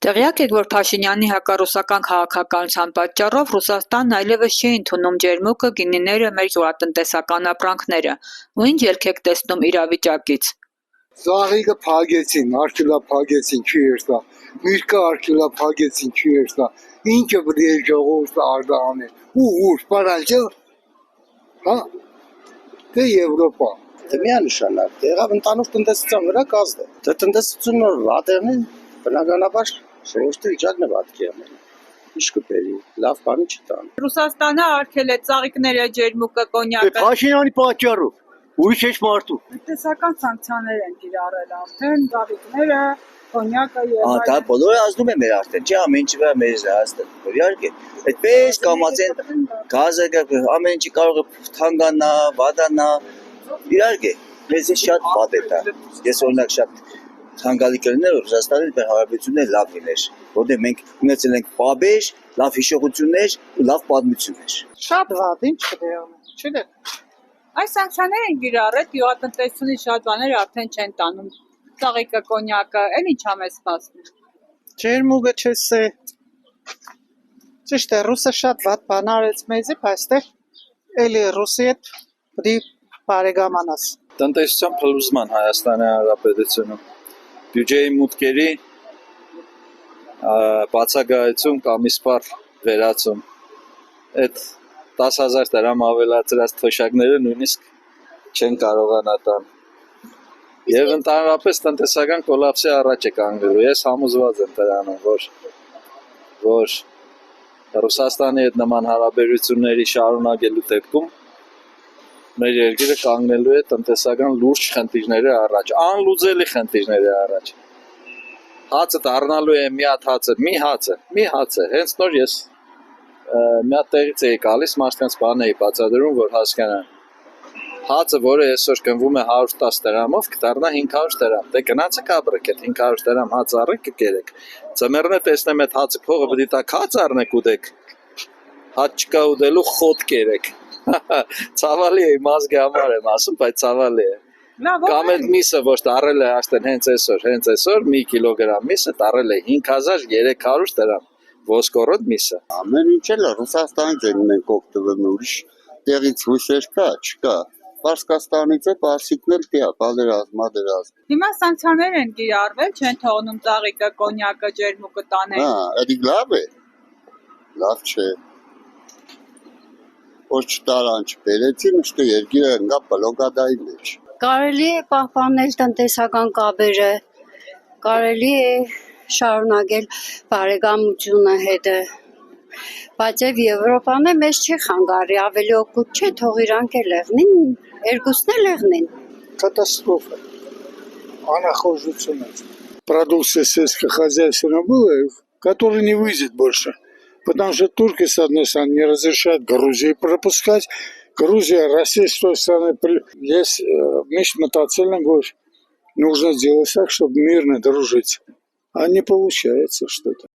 Տեղյակ եք, որ Փաշինյանի հակառուսական քաղաքականության պատճառով Ռուսաստանն այլևս չի ընդունում ջերմուկը, գինիները, մեր գյուղատնտեսական ապրանքները, ու ինչ ելք եք տեսնում իրավիճակից։ Ծաղիկը փագեցին, արգելափագեցին, չի երթա, միրգը արգելափագեցին, չի երթա, ինչը պետք է ժողովուրդը արտահանել, ուր, պարալ չէ, հա, դե Եվրոպա։ Դե միանշանակ, եղավ ընտանուր տնտեսության վրա կազդը, դե տնտեսությունը նոր վատերն են, բնականաբար ժողովրդի վիճակն է վատքի անել, ինչ կբերի, լավ բանի չտան։ Ռուսաստանը արգել է ծաղիկները, ջերմուկը, կոնյակը։ Փաշինյանի պատճառով, ուրիշ է մարդու։ Տնտեսական սանկցիաներ են կիրառել արդեն, ծաղիկները, կոնյակը եւ այլն։ Դա բոլորը ազդում է մեր արդեն, չէ՞ ամեն ինչի վրա մեր ազդում։ Իհարկե, այդպես կամացեն գազը ամեն ինչի կարող է թանկանա, վատանա։ Իհարկե, մեզ շատ վատ է դա։ Ես օրինակ շատ ցանկալի կլիներ Ռուսաստանի հետ հարաբերությունները լավ լիներ, որտեղ մենք ունեցել ենք պաբեր, լավ հիշողություններ ու լավ պատմություններ։ Շատ վատ, ինչ կդեանը, չէ՞։ Այս սանկցիաներ են կիրառել, գյուղատնտեսությունից շատ բաներ արդեն չեն տանում։ Ծաղիկը, կոնյակը, այն ինչ ա մեզ սպասվում։ Ջերմուկը չես է։ Ճիշտ է, ռուսը շատ վատ բան արեց մեզի, բայց դե էլի ռուսի հետ պետք է բարեկամանաս։ Տնտեսության փլուզման Հայաստանի Հանրապետությունում բյուջեի մուտքերի բացակայություն կամ իսպառ վերացում այդ 10,000 դրամ ավելացրած թոշակները նույնիսկ չեն կարողանա տան եւ ընդհանրապես տնտեսական կոլապսի առաջ է կանգնելու։ Ես համոզված եմ դրանով, որ Ռուսաստանի հետ նման հարաբերությունների շարունակելու դեպքում մեր երկիրը կանգնելու է տնտեսական լուրջ խնդիրների առաջ, անլուծելի խնդիրների առաջ։ Հացը դառնալու է մի հատ հացը, մի հացը, հենց նոր ես մի հատ տեղից էի գալիս, մարդկանց բան էի բացատրում, որ հասկանան։ Հացը, որը այսօր գնվում է 110 դրամով, կդառնա 500 դրամ։ Դե գնացեք ապրեք այդ 500 դրամ հաց առեք կերեք։ Ձմեռն է տեսնեմ այդ հացի փողը պետք է տակ հաց առնեք ուտեք։ Հաց չկա ուտելու խոտ կերեք։ Ցավալի է, մազգի համար եմ ասում, բայց ցավալի է։ Կամ այդ միսը, ոչ դառել է արդեն հենց այսօր 1 կիլոգրամ միսը դառել է 5300 դրամ։ Ոսկորոտ միսը։ Ամեն ինչ էլ Ռուսաստանից են մենք օգտվում, ուրիշ տեղից հույսեր կա, չկա։ Պարսկաստանից է, պարսիկն էլ կա, պատերազմ։ Հիմա սանկցիաներ են կիրառվել, չեն թողնում ծաղիկը, կոնյակը, ջերմուկը տանել։ Հա, էդի լավ է։ Լավ չէ։ Ոչ տարան չբերեցին, ուստի երկիրը ընկա բլոկադայի մեջ։ Կարելի է պահպանել տնտեսական կապերը, կարելի է շարունակել բարեկամությունը հետը, բայց եւ Եվրոպան է մեզ չի խանգարի, ավելի օգուտ չէ, թող իրանք էլ եղնին, երկուսն էլ եղնին։ Катастрофа. Анахождение. Продукция сельскохозяйственного было, который не выйдет больше. Потому что турки, с одной стороны, не разрешают Грузии пропускать. Грузия, Россия, с той стороны, есть мотоцельный нужно делать так, чтобы мирно дружить. А не получается что-то.